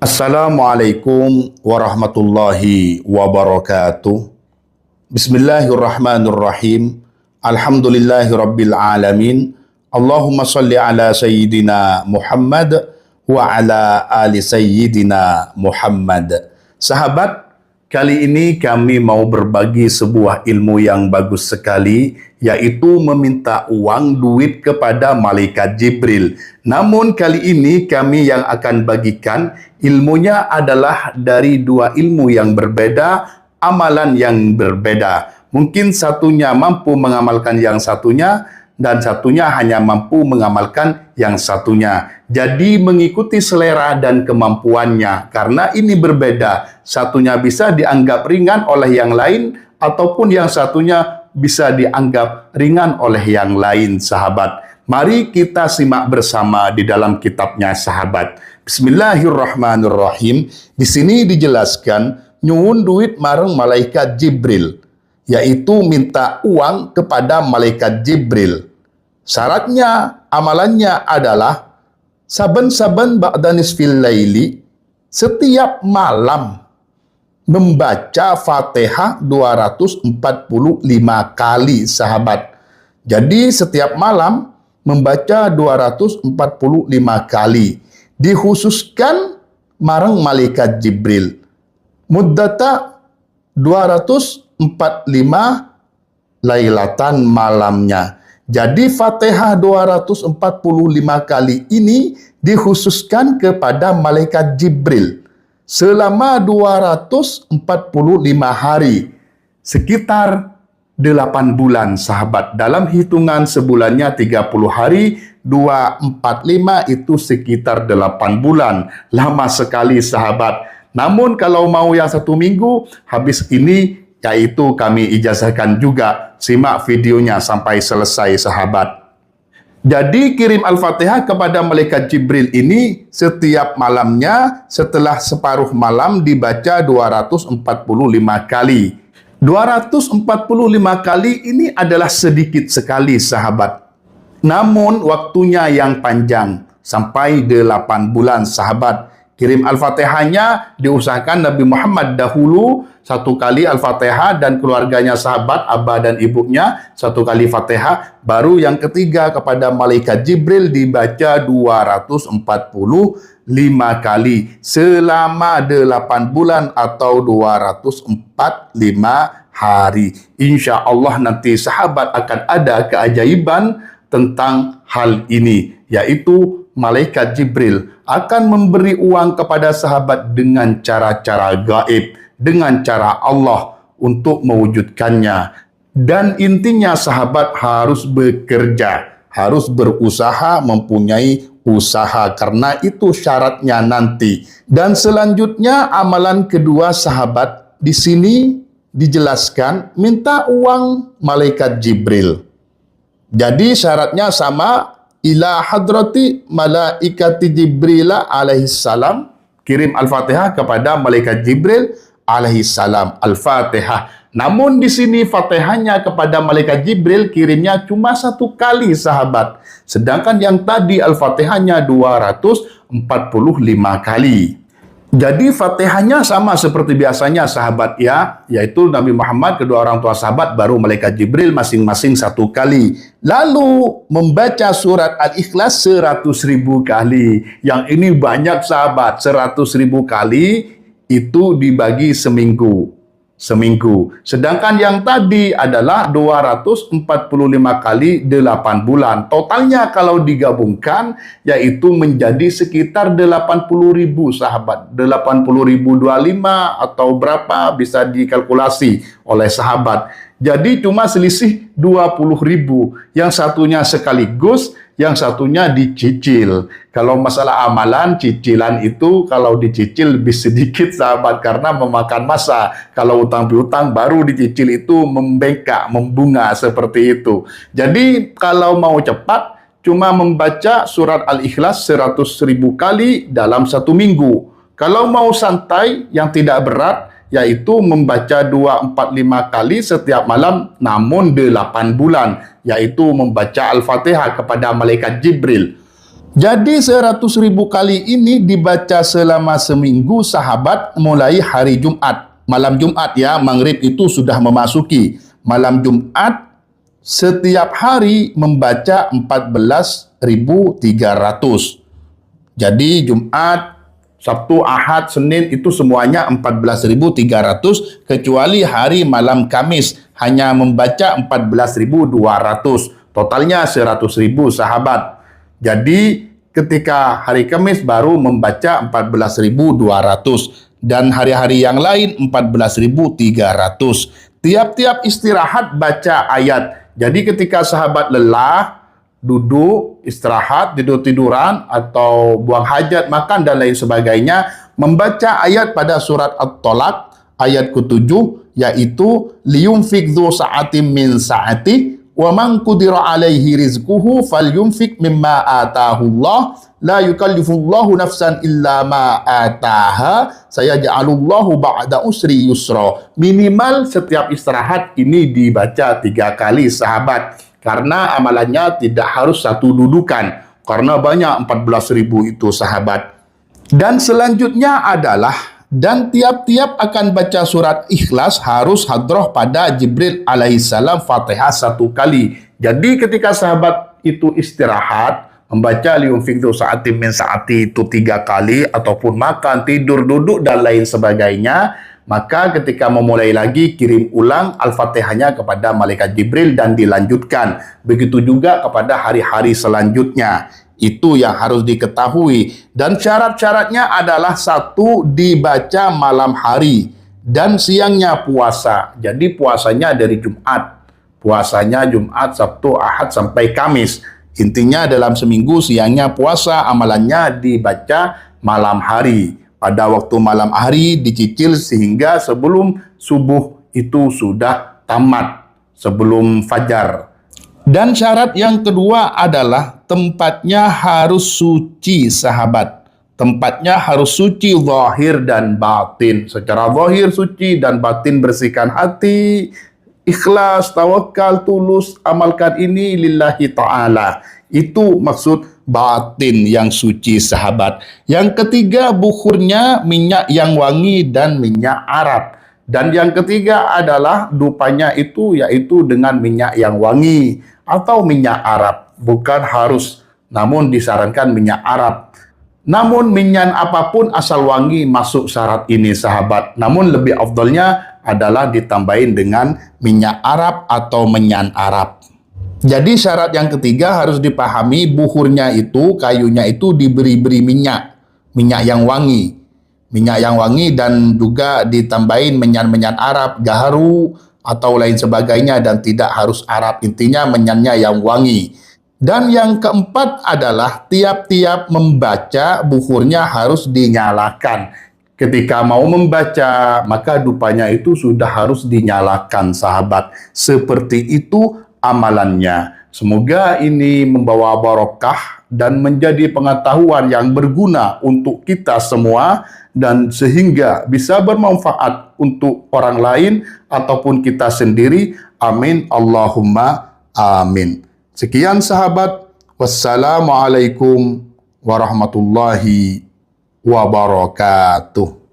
Assalamualaikum warahmatullahi wabarakatuh. Bismillahirrahmanirrahim. Alhamdulillahirabbil alamin. Allahumma salli ala sayyidina Muhammad wa ala ali sayyidina Muhammad. Sahabat, kali ini kami mau berbagi sebuah ilmu yang bagus sekali, yaitu meminta uang duit kepada malaikat Jibril. Namun kali ini kami yang akan bagikan ilmunya adalah dari dua ilmu yang berbeda, amalan yang berbeda. Mungkin satunya mampu mengamalkan yang satunya, dan satunya hanya mampu mengamalkan yang satunya. Jadi mengikuti selera dan kemampuannya, karena ini berbeda. Satunya bisa dianggap ringan oleh yang lain, ataupun yang satunya bisa dianggap ringan oleh yang lain, sahabat. Mari kita simak bersama di dalam kitabnya, sahabat. Bismillahirrahmanirrahim. Di sini dijelaskan nyuwun duit marang malaikat Jibril, yaitu minta uang kepada malaikat Jibril. Syaratnya, amalannya adalah saben-saben ba'da nisfil laili, setiap malam membaca Fatihah 245 kali, sahabat. Jadi setiap malam membaca 245 kali. Dikhususkan marang malaikat Jibril. Muddata 245 lailatan malamnya. Jadi Fatihah 245 kali ini dikhususkan kepada malaikat Jibril selama 245 hari, sekitar 8 bulan, sahabat. Dalam hitungan sebulannya 30 hari, 245 itu sekitar 8 bulan. Lama sekali, sahabat. Namun kalau mau yang 1 minggu, habis ini, yaitu kami ijazahkan juga. Simak videonya sampai selesai, sahabat. Jadi kirim Al-Fatihah kepada malaikat Jibril ini setiap malamnya setelah separuh malam dibaca 245 kali. 245 kali ini adalah sedikit sekali, sahabat. Namun waktunya yang panjang, sampai 8 bulan, sahabat. Kirim Al-Fatihahnya diusahakan Nabi Muhammad dahulu 1 kali Al-Fatihah, dan keluarganya sahabat, abah dan ibunya 1 kali Fatihah. Baru yang ketiga kepada malaikat Jibril dibaca 245 kali selama 8 bulan atau 245 hari. Insya Allah nanti sahabat akan ada keajaiban tentang hal ini, yaitu malaikat Jibril akan memberi uang kepada sahabat dengan cara-cara gaib, dengan cara Allah untuk mewujudkannya. Dan intinya sahabat harus bekerja, harus berusaha, mempunyai usaha, karena itu syaratnya nanti. Dan selanjutnya amalan kedua, sahabat, di sini dijelaskan minta uang malaikat Jibril. Jadi syaratnya sama, ila hadrati malaikati Jibril alaihissalam, kirim Al-Fatihah kepada malaikat Jibril alaihissalam, Al-Fatihah. Namun di sini Fatihahnya kepada malaikat Jibril kirimnya cuma 1 kali, sahabat. Sedangkan yang tadi Al-Fatihahnya 245 kali. Jadi Fatihahnya sama seperti biasanya, sahabat, ya, yaitu Nabi Muhammad, kedua orang tua sahabat, baru malaikat Jibril masing-masing 1 kali. Lalu membaca surat Al-Ikhlas 100.000 kali. Yang ini banyak, sahabat. 100.000 kali itu dibagi seminggu. Sedangkan yang tadi adalah 245 kali 8 bulan. Totalnya kalau digabungkan yaitu menjadi sekitar 80.000, sahabat. 80.025 atau berapa bisa dikalkulasi oleh sahabat. Jadi cuma selisih 20.000. Yang satunya sekaligus, yang satunya dicicil. Kalau masalah amalan, cicilan itu kalau dicicil lebih sedikit, sahabat, karena memakan masa. Kalau utang piutang baru dicicil itu membengkak, membunga seperti itu. Jadi kalau mau cepat, cuma membaca surat Al-Ikhlas 100.000 kali dalam 1 minggu. Kalau mau santai, yang tidak berat, yaitu membaca 245 kali setiap malam, namun 8 bulan, yaitu membaca Al-Fatihah kepada malaikat Jibril. Jadi 100.000 kali ini dibaca selama seminggu sahabat, mulai hari Jumat. Malam Jumat ya, maghrib itu sudah memasuki. Malam Jumat setiap hari membaca 14.300. Jadi Jumat, Sabtu, Ahad, Senin itu semuanya 14.300, kecuali hari malam Kamis hanya membaca 14.200. Totalnya 100.000 sahabat. Jadi ketika hari Kamis baru membaca 14.200 dan hari-hari yang lain 14.300. Tiap-tiap istirahat baca ayat. Jadi ketika sahabat lelah, duduk, istirahat, tidur-tiduran, atau buang hajat, makan, dan lain sebagainya, membaca ayat pada surat At-Tolak, ayat ke-7, yaitu, liyunfik dhu sa'atim min sa'ati, wa man qudira alaihi rizquhu falyunfik mimma atahullah, la yukallifullahu nafsan illa ma ataha, sayaj'alullahu ba'da usri yusra. Minimal setiap istirahat ini dibaca 3 kali sahabat. Karena amalannya tidak harus satu dudukan. Karena banyak 14.000 itu sahabat. Dan selanjutnya adalah, dan tiap-tiap akan baca surat Ikhlas harus hadrah pada Jibril alaihissalam Fatihah 1 kali. Jadi ketika sahabat itu istirahat, membaca liyunfik dhu sa'atim min sa'ati itu 3 kali, ataupun makan, tidur, duduk, dan lain sebagainya, maka ketika memulai lagi, kirim ulang Al-Fatihahnya kepada Malaikat Jibril dan dilanjutkan. Begitu juga kepada hari-hari selanjutnya. Itu yang harus diketahui. Dan syarat-syaratnya adalah 1, dibaca malam hari. Dan siangnya puasa. Jadi puasanya dari Jumat. Puasanya Jumat, Sabtu, Ahad, sampai Kamis. Intinya dalam seminggu siangnya puasa, amalannya dibaca malam hari. Pada waktu malam hari dicicil sehingga sebelum subuh itu sudah tamat, sebelum fajar. Dan syarat yang kedua adalah tempatnya harus suci sahabat. Tempatnya harus suci zahir dan batin. Secara zahir suci dan batin bersihkan hati, ikhlas, tawakal, tulus, amalkan ini lillahi ta'ala. Itu maksud batin yang suci sahabat. Yang ketiga, bukhurnya minyak yang wangi dan minyak Arab. Dan yang ketiga adalah dupanya itu yaitu dengan minyak yang wangi atau minyak Arab. Bukan harus, namun disarankan minyak Arab. Namun minyak apapun asal wangi masuk syarat ini sahabat. Namun lebih afdalnya adalah ditambahin dengan minyak Arab atau menyan Arab. Jadi syarat yang ketiga harus dipahami, bukhurnya itu, kayunya itu diberi minyak. Minyak yang wangi. Minyak yang wangi dan juga ditambahin menyan-menyan Arab, gaharu, atau lain sebagainya, dan tidak harus Arab. Intinya menyannya yang wangi. Dan yang keempat adalah tiap-tiap membaca bukhurnya harus dinyalakan. Ketika mau membaca, maka dupanya itu sudah harus dinyalakan sahabat. Seperti itu amalannya. Semoga ini membawa barokah dan menjadi pengetahuan yang berguna untuk kita semua, dan sehingga bisa bermanfaat untuk orang lain ataupun kita sendiri. Amin Allahumma amin. Sekian sahabat. Wassalamualaikum warahmatullahi wabarakatuh.